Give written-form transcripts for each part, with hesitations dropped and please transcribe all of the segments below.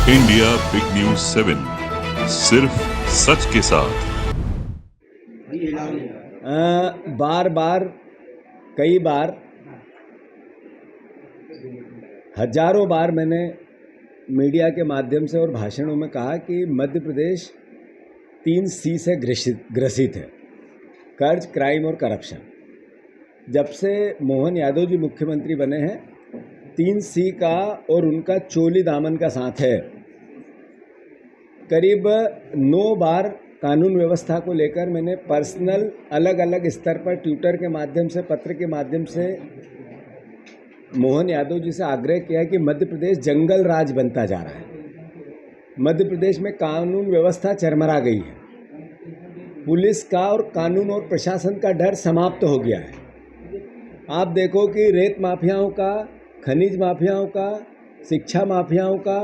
India big news 7 सिर्फ सच के साथ। बार बार कई बार हजारों बार मैंने मीडिया के माध्यम से और भाषणों में कहा कि मध्य प्रदेश 3C से ग्रसित है: कर्ज, क्राइम और करप्शन। जब से मोहन यादव जी मुख्यमंत्री बने हैं, 3C का और उनका चोली दामन का साथ है। करीब 9 बार कानून व्यवस्था को लेकर मैंने पर्सनल अलग अलग स्तर पर ट्विटर के माध्यम से, पत्र के माध्यम से मोहन यादव जी से आग्रह किया कि मध्य प्रदेश जंगल राज बनता जा रहा है। मध्य प्रदेश में कानून व्यवस्था चरमरा गई है। पुलिस का और कानून और प्रशासन का डर समाप्त हो गया है। आप देखो कि रेत माफियाओं का, खनिज माफियाओं का, शिक्षा माफियाओं का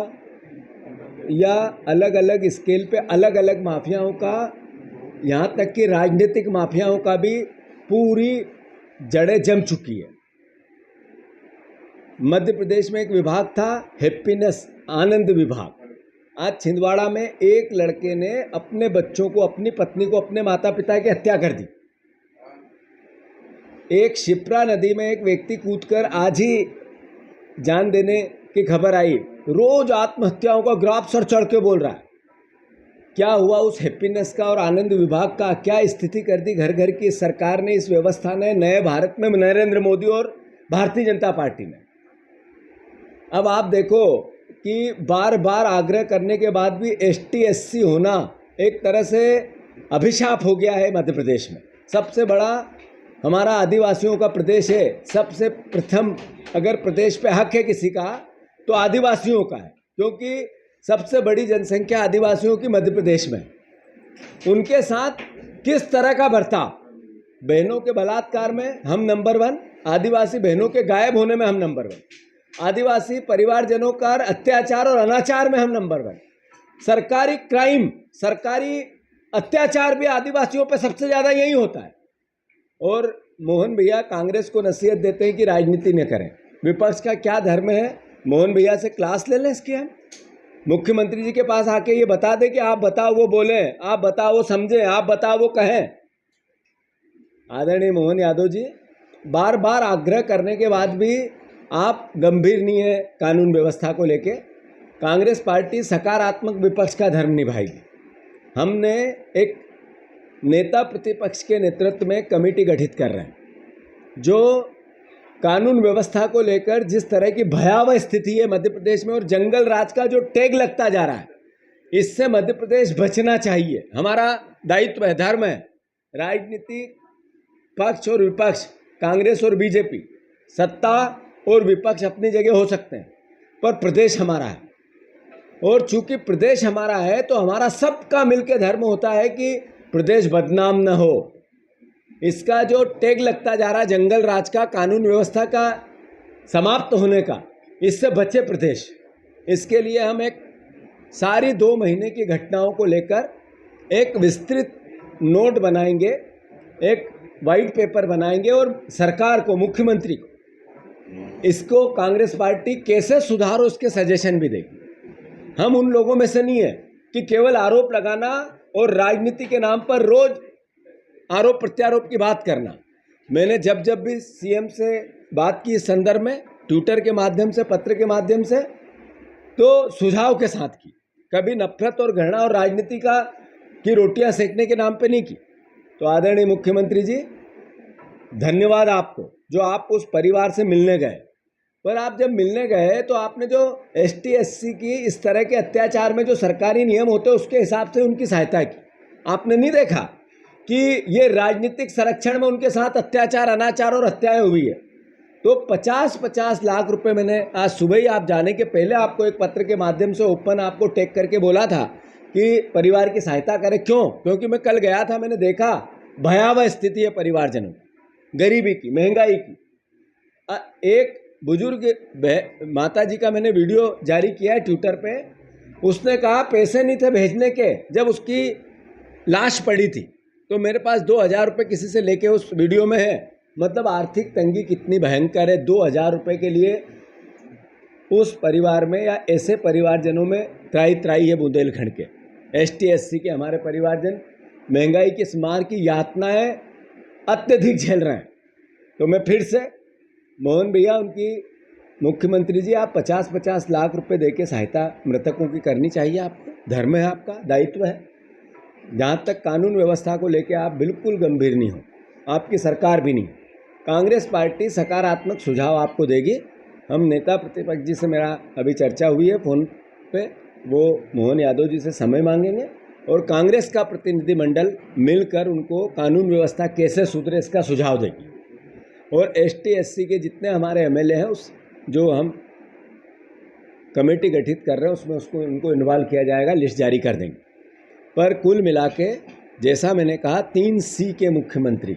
या अलग अलग स्केल पे अलग अलग माफियाओं का, यहाँ तक कि राजनीतिक माफियाओं का भी पूरी जड़ें जम चुकी है। मध्य प्रदेश में एक विभाग था, हैप्पीनेस, आनंद विभाग। आज छिंदवाड़ा में एक लड़के ने अपने बच्चों को, अपनी पत्नी को, अपने माता पिता की हत्या कर दी। एक शिप्रा नदी में एक व्यक्ति कूदकर आज ही जान देने की खबर आई। रोज आत्महत्याओं का ग्राफ सर चढ़ के बोल रहा है। क्या हुआ उस हैप्पीनेस का और आनंद विभाग का? क्या स्थिति कर दी घर घर की सरकार ने, इस व्यवस्था ने, नए भारत में नरेंद्र मोदी और भारतीय जनता पार्टी ने। अब आप देखो कि बार बार आग्रह करने के बाद भी ST SC होना एक तरह से अभिशाप हो गया है मध्य प्रदेश में। सबसे बड़ा हमारा आदिवासियों का प्रदेश है। सबसे प्रथम अगर प्रदेश पे हक है किसी का तो आदिवासियों का है, क्योंकि सबसे बड़ी जनसंख्या आदिवासियों की मध्य प्रदेश में। उनके साथ किस तरह का बर्ताव, बहनों के बलात्कार में हम नंबर 1, आदिवासी बहनों के गायब होने में हम नंबर 1, आदिवासी परिवारजनों का अत्याचार और अनाचार में हम नंबर 1, सरकारी क्राइम, सरकारी अत्याचार भी आदिवासियों पर सबसे ज़्यादा यही होता है। और मोहन भैया कांग्रेस को नसीहत देते हैं कि राजनीति न करें। विपक्ष का क्या धर्म है? मोहन भैया से क्लास ले लें इसकी। हम मुख्यमंत्री जी के पास आके ये बता दें कि आप बताओ वो बोलें, आप बताओ वो समझें, आप बताओ वो कहें। आदरणीय मोहन यादव जी, बार बार आग्रह करने के बाद भी आप गंभीर नहीं है कानून व्यवस्था को लेके। कांग्रेस पार्टी सकारात्मक विपक्ष का धर्म निभाएगी। हमने एक नेता प्रतिपक्ष के नेतृत्व में कमेटी गठित कर रहे हैं जो कानून व्यवस्था को लेकर जिस तरह की भयावह स्थिति है मध्य प्रदेश में और जंगल राज का जो टैग लगता जा रहा है, इससे मध्य प्रदेश बचना चाहिए। हमारा दायित्व है, धर्म है। राजनीतिक पक्ष और विपक्ष, कांग्रेस और बीजेपी, सत्ता और विपक्ष अपनी जगह हो सकते हैं, पर प्रदेश हमारा है। और चूंकि प्रदेश हमारा है तो हमारा सबका मिलकर धर्म होता है कि प्रदेश बदनाम न हो। इसका जो टैग लगता जा रहा है जंगल राज का, कानून व्यवस्था का समाप्त होने का, इससे बचे प्रदेश। इसके लिए हम एक सारी 2 महीने की घटनाओं को लेकर एक विस्तृत नोट बनाएंगे, एक वाइट पेपर बनाएंगे और सरकार को, मुख्यमंत्री को इसको कांग्रेस पार्टी कैसे सुधारो उसके सजेशन भी देगी। हम उन लोगों में से नहीं है कि केवल आरोप लगाना और राजनीति के नाम पर रोज आरोप प्रत्यारोप की बात करना। मैंने जब जब भी CM से बात की इस संदर्भ में, ट्विटर के माध्यम से, पत्र के माध्यम से, तो सुझाव के साथ की। कभी नफरत और घृणा और राजनीति की रोटियां सेकने के नाम पे नहीं की। तो आदरणीय मुख्यमंत्री जी, धन्यवाद आपको जो आप उस परिवार से मिलने गए। पर आप जब मिलने गए तो आपने जो ST SC की इस तरह के अत्याचार में जो सरकारी नियम होते हैं उसके हिसाब से उनकी सहायता की। आपने नहीं देखा कि ये राजनीतिक संरक्षण में उनके साथ अत्याचार, अनाचार और हत्याएं हुई है। तो 50-50 लाख रुपए मैंने आज सुबह ही आप जाने के पहले आपको एक पत्र के माध्यम से ओपन आपको टैग करके बोला था कि परिवार की सहायता करें। क्यों? क्योंकि मैं कल गया था, मैंने देखा भयावह स्थिति है परिवारजनों, गरीबी की, महंगाई की। एक बुजुर्ग माता जी का मैंने वीडियो जारी किया है ट्विटर पे। उसने कहा पैसे नहीं थे भेजने के जब उसकी लाश पड़ी थी, तो मेरे पास 2000 रुपये किसी से लेके उस वीडियो में है। मतलब आर्थिक तंगी कितनी भयंकर है। 2000 रुपये के लिए उस परिवार में या ऐसे परिवारजनों में त्राई त्राई है बुंदेलखंड के ST SC के हमारे परिवारजन महंगाई की इस मार की यातनाएं अत्यधिक झेल रहे हैं। तो मैं फिर से मोहन भैया, उनकी मुख्यमंत्री जी, आप 50-50 लाख रुपए देके सहायता मृतकों की करनी चाहिए आपको, धर्म है आपका, दायित्व है। जहाँ तक कानून व्यवस्था को लेके आप बिल्कुल गंभीर नहीं हो, आपकी सरकार भी नहीं। कांग्रेस पार्टी सकारात्मक सुझाव आपको देगी। हम नेता प्रतिपक्ष जी से मेरा अभी चर्चा हुई है फ़ोन पे, वो मोहन यादव जी से समय मांगेंगे और कांग्रेस का प्रतिनिधिमंडल मिलकर उनको कानून व्यवस्था कैसे सुधरे इसका सुझाव देगी। और ST SC के जितने हमारे MLA हैं, उस जो हम कमेटी गठित कर रहे हैं उसमें उसको उनको इन्वॉल्व किया जाएगा, लिस्ट जारी कर देंगे। पर कुल मिला के जैसा मैंने कहा 3 C के मुख्यमंत्री